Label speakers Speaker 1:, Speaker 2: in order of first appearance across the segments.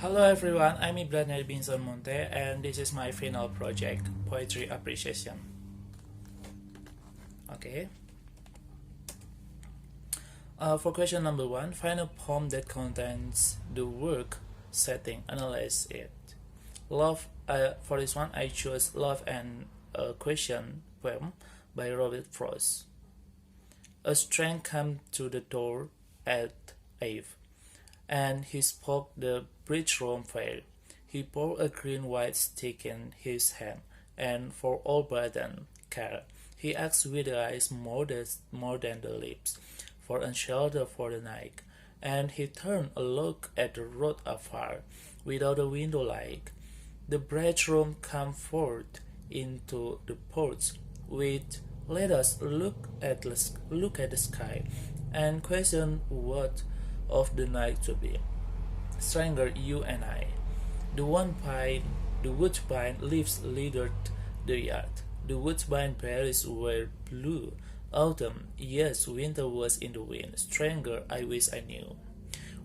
Speaker 1: Hello everyone, I'm Ibrani herbinson Munthe and this is my final project, Poetry Appreciation. Okay. For question number 1, find a poem that contains the work setting, analyze it. For this one, I chose Love and a Question poem by Robert Frost. A stranger came to the door at eve, and he spoke the bridge-room fair. He poured a green-white stick in his hand, and for all burden, care, he asked with the eyes more than the lips, for a shelter for the night. And he turned a look at the road afar, without a window light. The bridegroom came forth into the porch, with "Let us look at the sky, and question what of the night to be. Stranger, you and I. The woodbine leaves littered the yard. The woodbine berries were blue. Autumn, yes, winter was in the wind. Stranger, I wish I knew.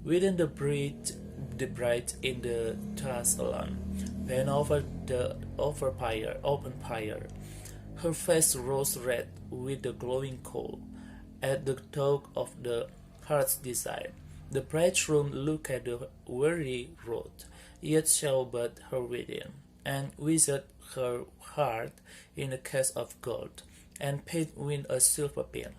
Speaker 1: Within the bride in the task alone, bent over the open fire. Her face rose red with the glowing coal, at the talk of the heart's desire. The bridegroom looked at the weary road, yet saw but her within, and visited her heart in a case of gold, and paid with a silver pin.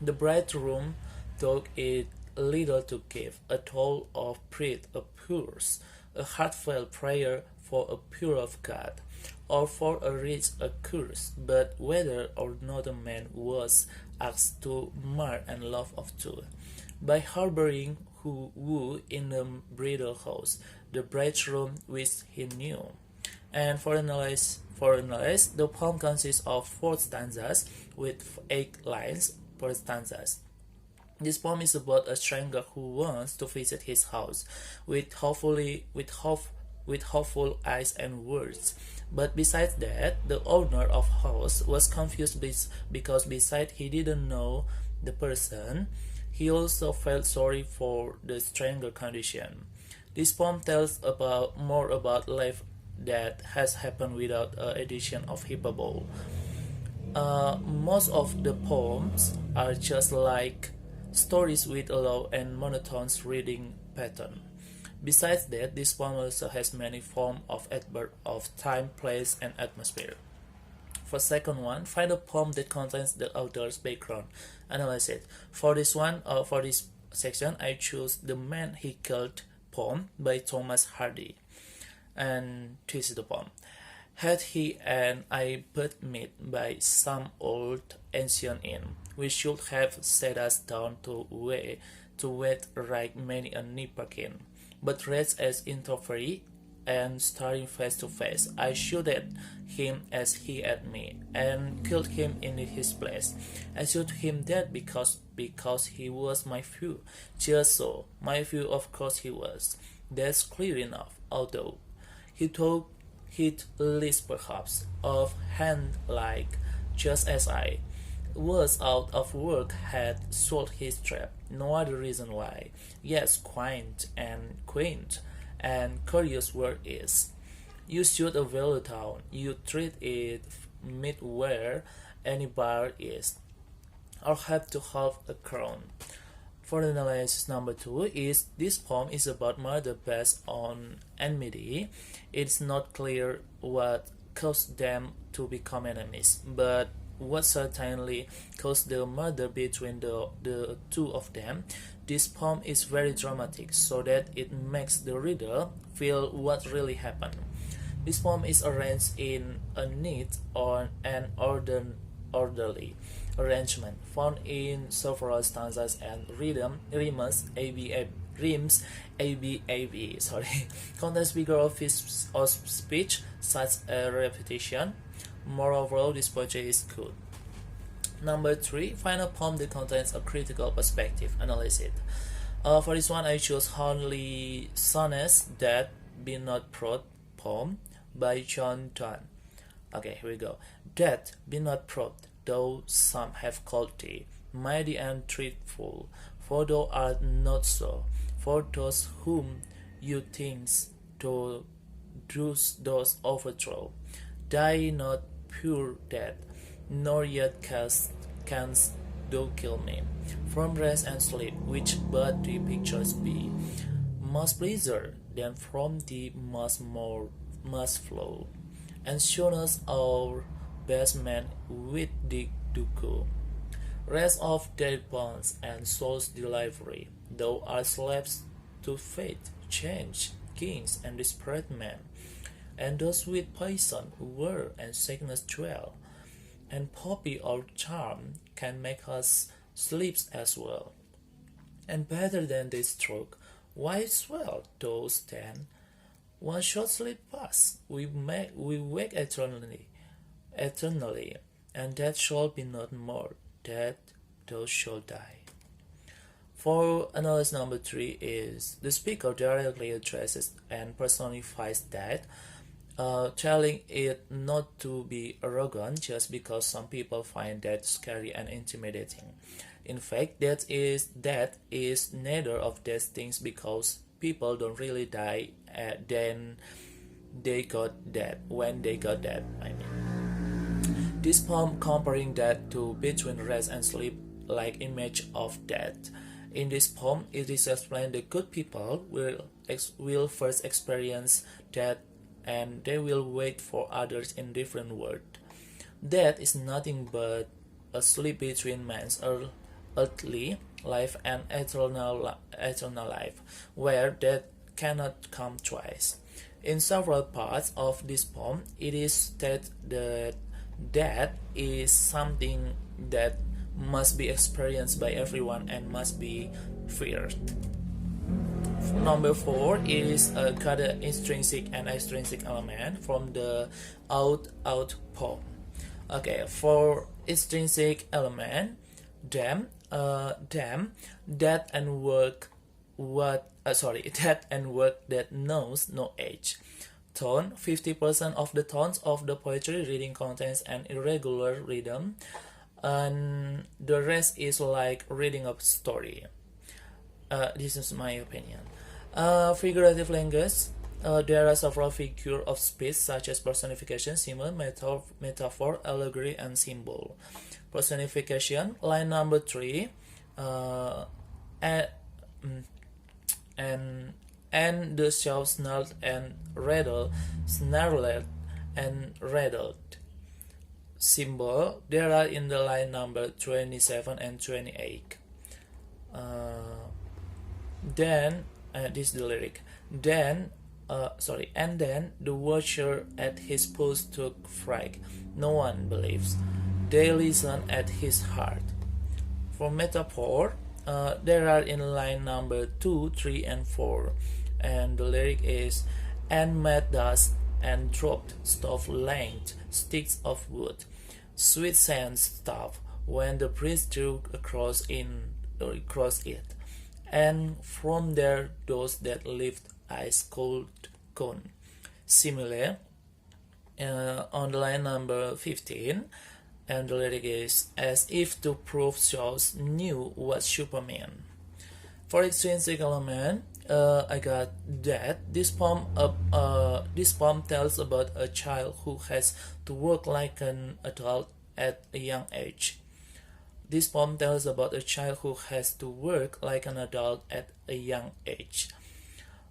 Speaker 1: The bridegroom thought it little to give, a toll of pride, a purse, a heartfelt prayer for a pure of God, or for a rich a curse, but whether or not a man was asked to mar and love of two. By harboring who woo in the bridal house, the bridegroom which he knew. And for analyze, the poem consists of 4 stanzas with 8 lines per stanzas. This poem is about a stranger who wants to visit his house with hopeful eyes and words. But besides that, the owner of house was confused because besides he didn't know the person, he also felt sorry for the stranger condition. This poem tells more about life that has happened without addition of hyperbole. Most of the poems are just like stories with a low and monotonous reading pattern. Besides that, this poem also has many forms of adverb of time, place, and atmosphere. For second one, find a poem that contains the author's background. Analyze it. For this section, I choose The Man He Killed poem by Thomas Hardy. And this is the poem. Had he and I but met by some old ancient inn, we should have sat us down to wait right many a nipperkin. But rest as interfere and staring face to face, I shot at him as he at me, and killed him in his place. I shot him dead because he was my foe. Just so, my foe of course he was. That's clear enough, although he took it least perhaps of hand like, just as I was out of work had sold his trap. No other reason why. Yes, quaint and curious word is. You shoot a value town, you treat it mid where any bar is, or have to have a crown. For analysis number 2 is this poem is about murder based on enmity. It's not clear what caused them to become enemies, but what certainly caused the murder between the two of them. This poem is very dramatic, so that it makes the reader feel what really happened. This poem is arranged in a neat and orderly arrangement, found in several stanzas and rims ABAB. Contains figure of speech such a repetition. Moreover, this poetry is good. Number 3, find a poem that contains a critical perspective. Analyze it. For this one, I chose Honly Sonnes That Be Not Proud poem by John Donne. Okay, here we go. That be not proud, though some have called thee mighty and truthful, for thou art not so. For those whom you things to those overthrow. Die not pure death, nor yet canst thou kill me. From rest and sleep, which but the pictures be, must pleasure, then from thee must more must flow, and shown us our best man with thee to go. Rest of dead bones and soul's delivery, thou art slaves to fate, change, kings, and desperate men, and those with poison who were and sickness dwell, and poppy or charm can make us sleep as well. And better than this stroke, why swell those then? One short sleep pass, we wake eternally, and that shall be not more, that those shall die. For analysis number 3 is the speaker directly addresses and personifies death, telling it not to be arrogant just because some people find that scary and intimidating. In fact, that is neither of these things because people don't really die then they got dead when they got dead. This poem comparing death to between rest and sleep like image of death. In this poem, it is explained that good people will first experience death and they will wait for others in different world. Death is nothing but a sleep between man's earthly life and eternal life, where death cannot come twice. In several parts of this poem, it is stated that death is something that must be experienced by everyone and must be feared. Number 4 is got an intrinsic and extrinsic element from the out poem. Okay, for intrinsic element, death and work that knows no age. Tone, 50% of the tones of the poetry reading contains an irregular rhythm, and the rest is like reading a story. This is my opinion. Figurative language. There are several figures of speech such as personification, symbol, metaphor, allegory, and symbol. Personification, line number 3, and the show snarled and rattled, Symbol, there are in the line number 27 and 28. Then this is the lyric. And then the watcher at his post took fright. No one believes. They listen at his heart. For metaphor, there are in line number 2, 3, and 4, and the lyric is, and made dust and dropped stove-length sticks of wood, sweet sand stuff, when the priest drew across it, and from there those that lived ice cold cone. Similar, on the line number 15, and the lyric is, as if to prove shows knew what Superman. For extrinsic element, I got that this poem tells about a child who has to work like an adult at a young age. This poem tells about a child who has to work like an adult at a young age.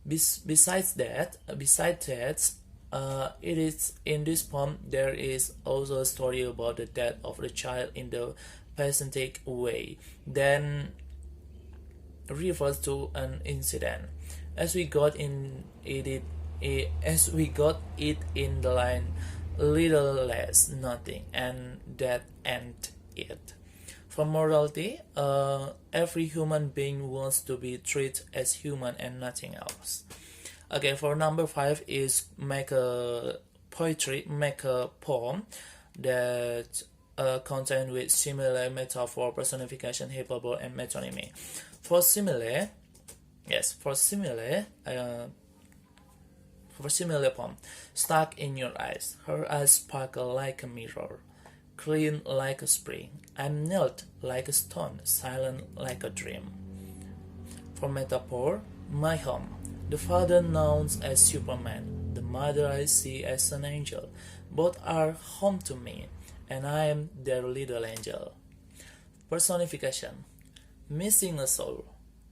Speaker 1: Besides that, it is in this poem there is also a story about the death of the child in the peasantic way. Then refers to an incident, as we got it in the line, little less nothing, and that end it. For morality, every human being wants to be treated as human and nothing else. Okay, for number 5 is make a poem that contain with simile, metaphor, personification, hyperbole, and metonymy. For simile poem, stuck in your eyes, her eyes sparkle like a mirror, clean like a spring. I'm knelt like a stone, silent like a dream. For metaphor, my home, The father known as Superman, the mother I see as an angel. Both are home to me, and I am their little angel. Personification. Missing a soul.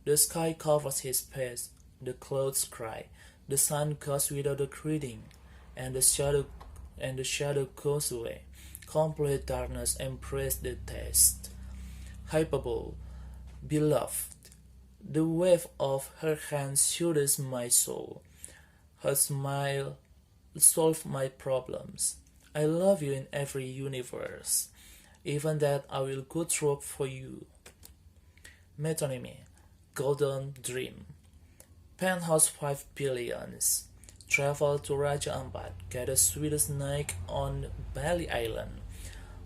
Speaker 1: The sky covers his face, the clouds cry, the sun goes without a greeting, and the shadow goes away. Complete darkness embraces the taste. Hyperbole. Beloved. The wave of her hand soothes my soul. Her smile solves my problems. I love you in every universe. Even that I will go through for you. Metonymy. Golden Dream. Penthouse 5 billions. Travel to Raja Ampat. Get a sweet snake on Bali Island.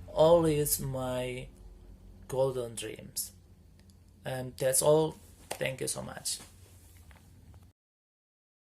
Speaker 1: All is my golden dreams. And that's all. Thank you so much.